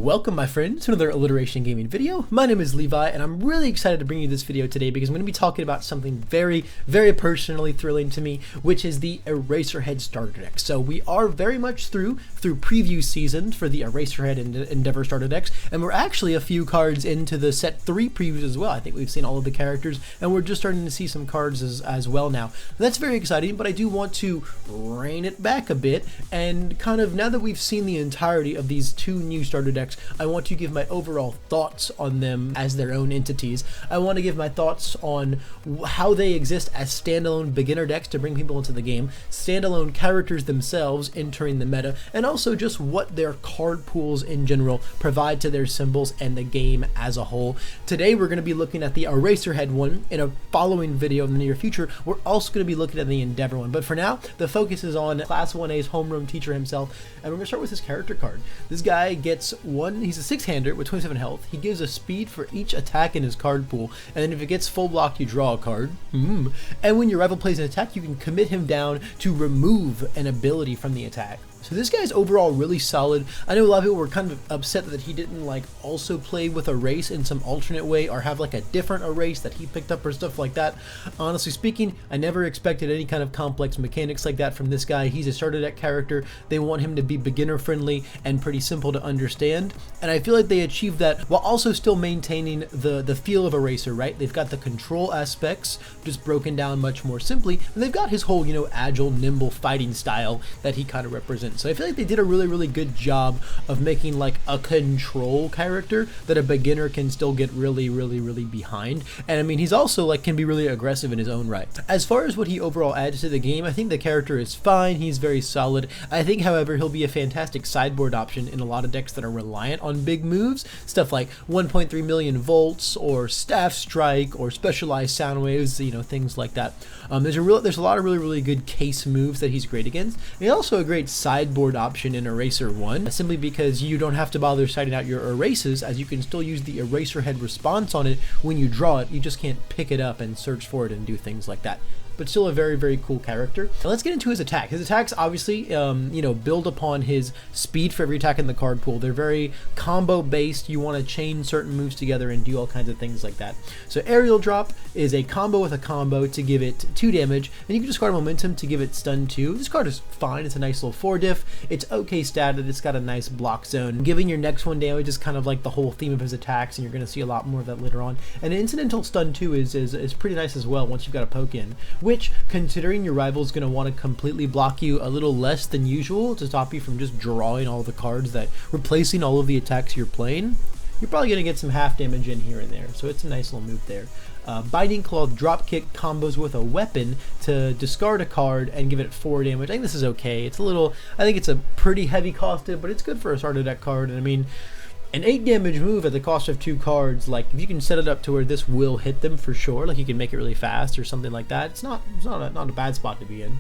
Welcome my friends to another Alliteration gaming video. My name is Levi and I'm really excited to bring you this video today because I'm going to be talking about something very personally thrilling to me, which is the Eraserhead starter deck. So we are very much through preview season for the Eraserhead and Endeavor starter decks, and we're actually a few cards into the set 3 previews as well. I think we've seen all of the characters and we're just starting to see some cards as well now. That's very exciting, but I do want to rein it back a bit and kind of, now that we've seen the entirety of these two new starter decks, I want to give my overall thoughts on them as their own entities. I want to give my thoughts on how they exist as standalone beginner decks to bring people into the game, standalone characters themselves entering the meta, and also just what their card pools in general provide to their symbols and the game as a whole. Today we're going to be looking at the Eraserhead one. In a following video in the near future, we're also going to be looking at the Endeavor one. But for now, the focus is on Class 1A's homeroom teacher himself, and we're going to start with his character card. This guy gets he's a 6-hander with 27 health. He gives a speed for each attack in his card pool, and then if it gets full block, you draw a card. And when your rival plays an attack, you can commit him down to remove an ability from the attack. So this guy's overall really solid. I know a lot of people were kind of upset that he didn't also play with Erase in some alternate way or have a different Erase that he picked up or stuff like that. Honestly speaking, I never expected any kind of complex mechanics like that from this guy. He's a starter deck character. They want him to be beginner friendly and pretty simple to understand. And I feel like they achieved that while also still maintaining the feel of Eraser, right? They've got the control aspects just broken down much more simply. And they've got his whole, agile, nimble fighting style that he kind of represents. So I feel like they did a really good job of making a control character that a beginner can still get really behind. And I mean, he's also can be really aggressive in his own right. As far as what he overall adds to the game, I think the character is fine. He's very solid. I think, however, he'll be a fantastic sideboard option in a lot of decks that are reliant on big moves. Stuff like 1.3 million volts or staff strike or specialized sound waves, things like that. There's a lot of really good case moves that he's great against. And he's also a great sideboard option in Eraser 1, simply because you don't have to bother citing out your erases, as you can still use the Eraserhead response on it when you draw it. You just can't pick it up and search for it and do things like that. But still a very cool character. Now let's get into his attack. His attacks obviously, build upon his speed for every attack in the card pool. They're very combo based. You want to chain certain moves together and do all kinds of things like that. So Aerial Drop is a combo with a combo to give it 2 damage, and you can discard Momentum to give it stun 2. This card is fine. It's a nice little 4 diff. It's okay statted. It's got a nice block zone. Giving your next one damage is kind of the whole theme of his attacks, and you're going to see a lot more of that later on. And Incidental Stun 2 is pretty nice as well once you've got a poke in, which, considering your rival's going to want to completely block you a little less than usual to stop you from just drawing all the cards that replacing all of the attacks you're playing, you're probably going to get some half damage in here and there. So it's a nice little move there. Biting Claw Dropkick combos with a weapon to discard a card and give it 4 damage. I think this is okay. It's I think it's a pretty heavy costed, but it's good for a starter deck card. And I mean, an 8 damage move at the cost of 2 cards, if you can set it up to where this will hit them for sure, you can make it really fast or something like that, it's not a bad spot to be in.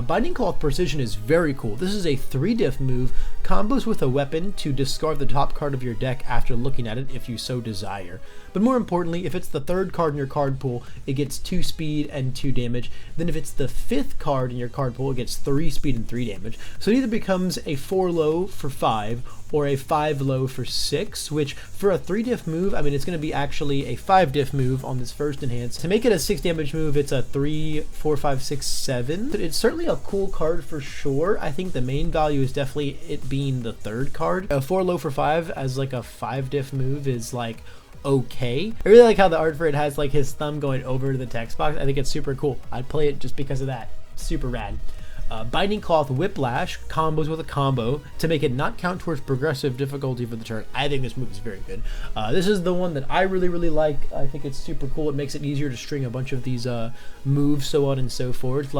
Binding Claw Precision is very cool. This is a 3 diff move, combos with a weapon to discard the top card of your deck after looking at it if you so desire. But more importantly, if it's the 3rd card in your card pool, it gets 2 speed and 2 damage. Then if it's the 5th card in your card pool, it gets 3 speed and 3 damage. So it either becomes a 4 low for 5 or a 5 low for 6, which for a 3 diff move, I mean, it's going to be actually a 5 diff move on this first enhance. To make it a 6 damage move, it's a 3, 4, 5, 6, 7. It's certainly a cool card for sure. I think the main value is definitely it being the 3rd card. A 4 low for 5 as a 5 diff move is okay. I really like how the art for it has his thumb going over the text box. I think it's super cool. I'd play it just because of that. Super rad. Binding Claw Whiplash combos with a combo to make it not count towards progressive difficulty for the turn. I think this move is very good. This is the one that I really like. I think it's super cool. It makes it easier to string a bunch of these moves, so on and so forth.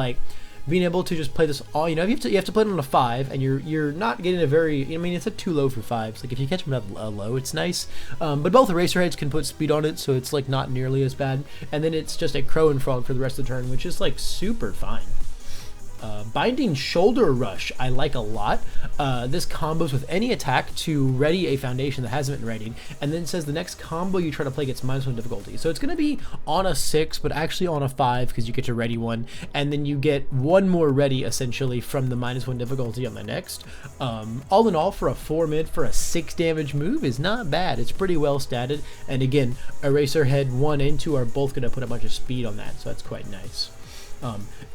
Being able to just play this all, you have to play it on a 5, and you're not getting a very, I mean, it's a 2 low for 5s. If you catch them at a low, it's nice. But both Eraserheads can put speed on it, so it's not nearly as bad. And then it's just a Crow and Frog for the rest of the turn, which is super fine. Binding Shoulder Rush I like a lot. This combos with any attack to ready a foundation that hasn't been readied, and then says the next combo you try to play gets -1 difficulty. So it's going to be on a 6, but actually on a 5 because you get to ready one, and then you get one more ready essentially from the -1 difficulty on the next. All in all, for a 4 mid for a 6 damage move is not bad. It's pretty well statted, and again, Eraserhead 1 and 2 are both going to put a bunch of speed on that, so that's quite nice.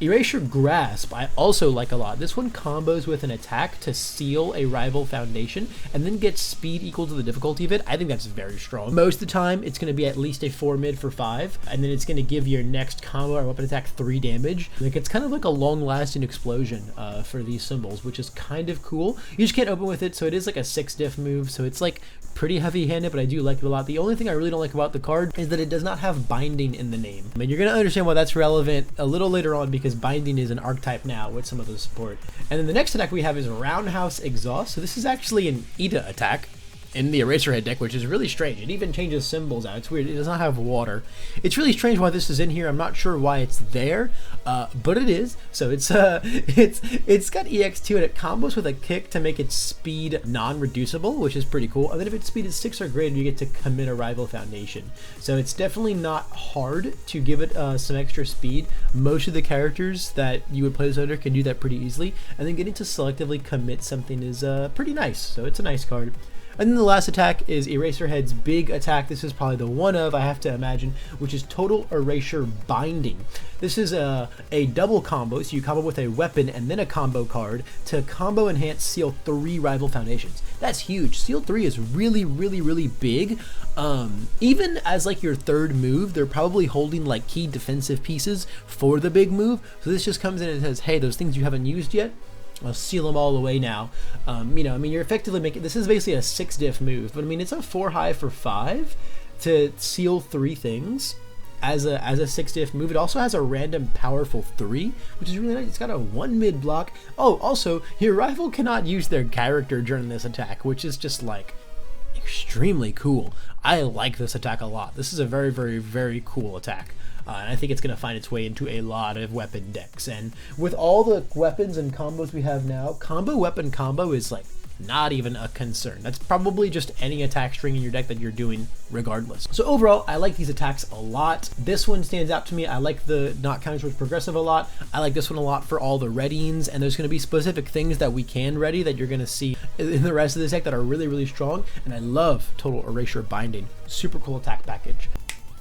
Erasure Grasp I also like a lot. This one combos with an attack to seal a rival foundation and then gets speed equal to the difficulty of it. I think that's very strong. Most of the time it's going to be at least a 4 mid for 5, and then it's going to give your next combo or weapon attack 3 damage. Like, it's kind of like a long-lasting explosion for these symbols, which is kind of cool. You just can't open with it, so it is like a 6 diff move, so it's like pretty heavy-handed, but I do like it a lot. The only thing I really don't like about the card is that it does not have binding in the name. I mean, you're going to understand why that's relevant a little later on, because binding is an archetype now with some of the support. And then the next attack we have is Roundhouse Exhaust. So this is actually an Ida attack in the Eraserhead deck, which is really strange. It even changes symbols out. It's weird. It does not have water. It's really strange why this is in here. I'm not sure why it's there, but it is. So it's got EX2, and it combos with a kick to make its speed non-reducible, which is pretty cool. And then if its speed is 6 or greater, you get to commit a rival foundation. So it's definitely not hard to give it some extra speed. Most of the characters that you would play this under can do that pretty easily, and then getting to selectively commit something is pretty nice. So it's a nice card. And then the last attack is Eraserhead's big attack. This is probably the one of, I have to imagine, which is Total Erasure Binding. This is a double combo, so you combo with a weapon and then a combo card to combo enhance seal 3 rival foundations. That's huge. Seal 3 is really, really, really big. Even as like your third move, they're probably holding like key defensive pieces for the big move. So this just comes in and says, hey, those things you haven't used yet, I'll seal them all away now. You know, I mean, you're effectively making, this is basically a 6 diff move, but I mean, it's a 4 high for 5 to seal 3 things as a 6 diff move. It also has a random powerful 3, which is really nice. It's got a 1 mid block. Oh, also, your rival cannot use their character during this attack, which is just like extremely cool. I like this attack a lot. This is a very, very, very cool attack. And I think it's going to find its way into a lot of weapon decks. And with all the weapons and combos we have now, combo weapon combo is like not even a concern. That's probably just any attack string in your deck that you're doing regardless. So overall, I like these attacks a lot. This one stands out to me. I like the not counter switch progressive a lot. I like this one a lot for all the readyings, and there's going to be specific things that we can ready that you're going to see in the rest of this deck that are really, really strong. And I love Total Erasure Binding. Super cool attack package.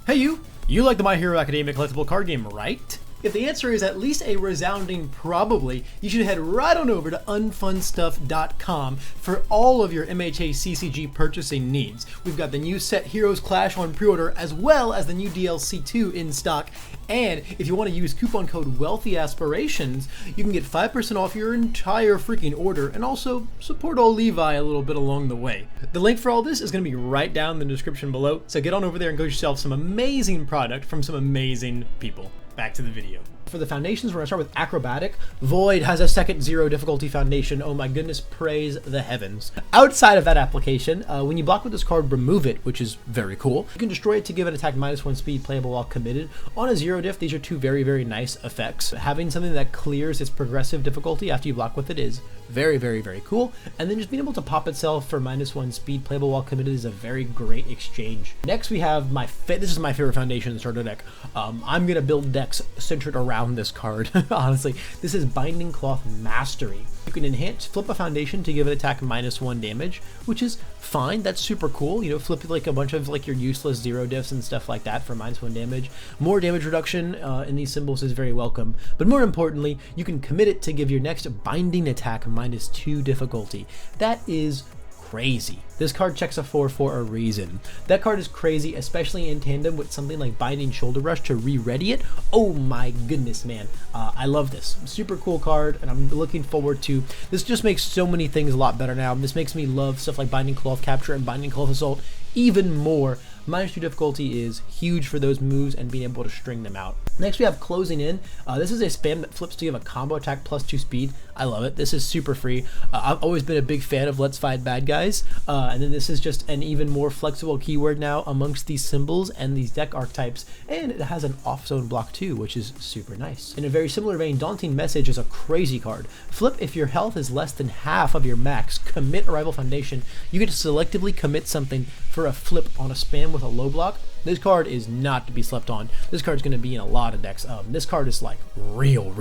Hey you! You like the My Hero Academia collectible card game, right? If the answer is at least a resounding probably, you should head right on over to unfunstuff.com for all of your MHA CCG purchasing needs. We've got the new set Heroes Clash on pre-order, as well as the new DLC 2 in stock. And if you want to use coupon code Wealthy Aspirations, you can get 5% off your entire freaking order, and also support old Levi a little bit along the way. The link for all this is going to be right down in the description below, so get on over there and go get yourself some amazing product from some amazing people. Back to the video. For the foundations, we're going to start with acrobatic. Void has a second 0 difficulty foundation. Oh my goodness, praise the heavens. Outside of that application, when you block with this card, remove it, which is very cool. You can destroy it to give an attack -1 speed playable while committed. On a 0 diff, these are 2 very, very nice effects. Having something that clears its progressive difficulty after you block with it is very, very, very cool. And then just being able to pop itself for -1 speed playable while committed is a very great exchange. Next, we have this is my favorite foundation in the starter deck. I'm going to build decks centered around this card. Honestly, this is Binding Cloth Mastery. You can enhance flip a foundation to give an attack -1 damage, which is fine. That's super cool. You know, flip like a bunch of like your useless 0 diffs and stuff like that for -1 damage. More damage reduction in these symbols is very welcome. But more importantly, you can commit it to give your next binding attack -2 difficulty. That is crazy. This card checks a 4 for a reason. That card is crazy, especially in tandem with something like Binding Shoulder Rush to re-ready it. Oh my goodness, man. I love this. Super cool card, and I'm looking forward to... This just makes so many things a lot better now. This makes me love stuff like Binding Cloth Capture and Binding Cloth Assault even more. -2 difficulty is huge for those moves and being able to string them out. Next we have Closing In. This is a spam that flips to give a combo attack +2 speed. I love it. This is super free. I've always been a big fan of Let's Fight Bad Guys, and then this is just an even more flexible keyword now amongst these symbols and these deck archetypes, and it has an off-zone block too, which is super nice. In a very similar vein, Daunting Message is a crazy card. Flip if your health is less than half of your max, commit Arrival Foundation. You get to selectively commit something for a flip on a spam with a low block. This card is not to be slept on. This card's going to be in a lot of decks. This card is like real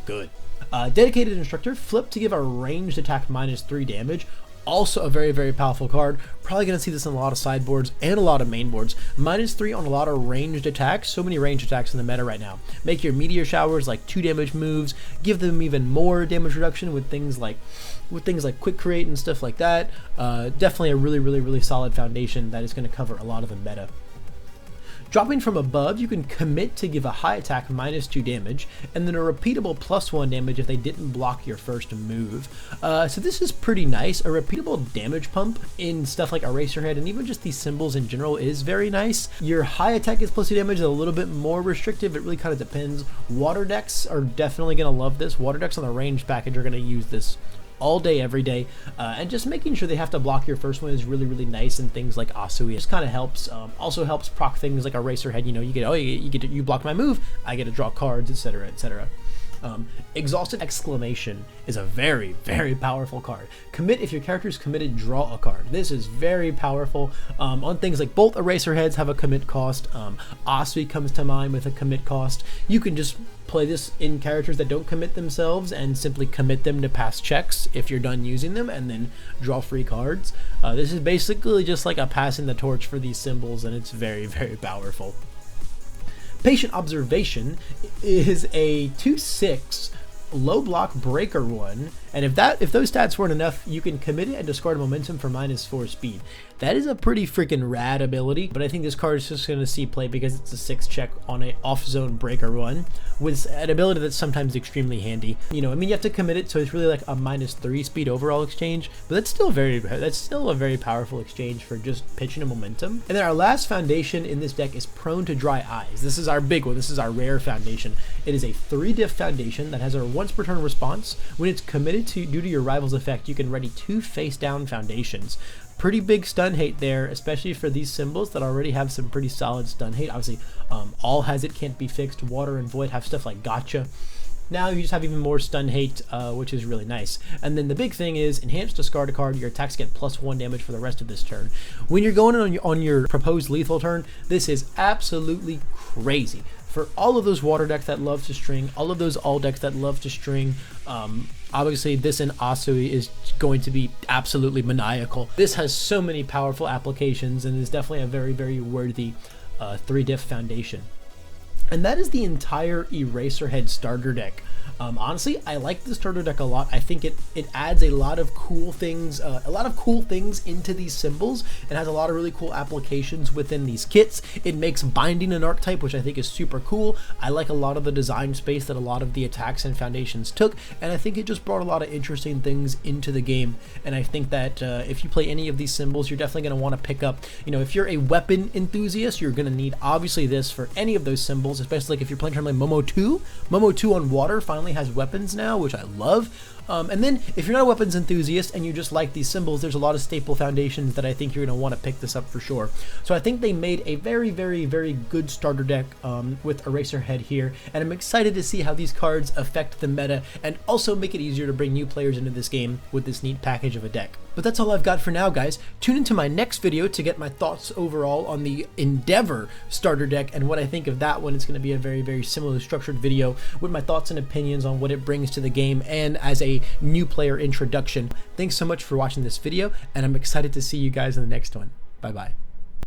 good. Dedicated Instructor, flip to give a ranged attack -3 damage. Also a very powerful card. Probably going to see this in a lot of sideboards and a lot of main boards. -3 on a lot of ranged attacks. So many ranged attacks in the meta right now. Make your meteor showers like 2 damage moves. Give them even more damage reduction with things like quick create and stuff like that. Definitely a really solid foundation that is going to cover a lot of the meta. Dropping from above, you can commit to give a high attack -2 damage, and then a repeatable +1 damage if they didn't block your first move. So this is pretty nice. A repeatable damage pump in stuff like Eraserhead and even just these symbols in general is very nice. Your high attack is +2 damage is a little bit more restrictive. It really kind of depends. Water decks are definitely going to love this. Water decks on the range package are going to use this all day, every day, and just making sure they have to block your first one is really nice. And things like Asui just kind of helps. Also helps proc things like Eraserhead. You know, you block my move, I get to draw cards, etc., etc. Exhausted Exclamation is a very powerful card. Commit if your character is committed, draw a card. This is very powerful on things like both Eraserheads have a commit cost. Asui comes to mind with a commit cost. You can just play this in characters that don't commit themselves and simply commit them to pass checks if you're done using them, and then draw free cards. This is basically just like a passing the torch for these symbols, and it's very powerful. Patient Observation is a 2/6 low block breaker one, and if those stats weren't enough, you can commit it and discard momentum for -4 speed. That is a pretty freaking rad ability, but I think this card is just going to see play because it's a 6 check on a off-zone breaker one with an ability that's sometimes extremely handy. You know, I mean, you have to commit it, so it's really like a -3 speed overall exchange, but that's still a very powerful exchange for just pitching a momentum. And then our last foundation in this deck is Prone to Dry Eyes. This is our big one. This is our rare foundation. It is a 3-diff foundation that has a once per turn response. When it's committed due to your rival's effect, you can ready 2 face-down foundations. Pretty big stun hate there, especially for these symbols that already have some pretty solid stun hate. Obviously, All Has It Can't Be Fixed, Water and Void have stuff like Gotcha. Now you just have even more stun hate, which is really nice. And then the big thing is enhance discard a card. Your attacks get +1 damage for the rest of this turn. When you're going on your proposed lethal turn, this is absolutely crazy. For all of those water decks that love to string, all of those all decks that love to string, obviously this in Asui is going to be absolutely maniacal. This has so many powerful applications and is definitely a very worthy 3-diff foundation. And that is the entire Eraserhead starter deck. Honestly, I like the starter deck a lot. I think it adds a lot of cool things, into these symbols, and has a lot of really cool applications within these kits. It makes binding an archetype, which I think is super cool. I like a lot of the design space that a lot of the attacks and foundations took, and I think it just brought a lot of interesting things into the game. And I think that if you play any of these symbols, you're definitely going to want to pick up, you know, if you're a weapon enthusiast, you're going to need obviously this for any of those symbols, especially like if you're playing something like Momo 2. Momo 2 on water finally has weapons now, which I love. And then if you're not a weapons enthusiast and you just like these symbols, there's a lot of staple foundations that I think you're going to want to pick this up for sure. So I think they made a very good starter deck with Eraserhead here, and I'm excited to see how these cards affect the meta and also make it easier to bring new players into this game with this neat package of a deck. But that's all I've got for now, guys. Tune into my next video to get my thoughts overall on the Endeavor starter deck and what I think of that one. It's going to be a very similar structured video with my thoughts and opinions on what it brings to the game and as a new player introduction. Thanks so much for watching this video, and I'm excited to see you guys in the next one. Bye bye.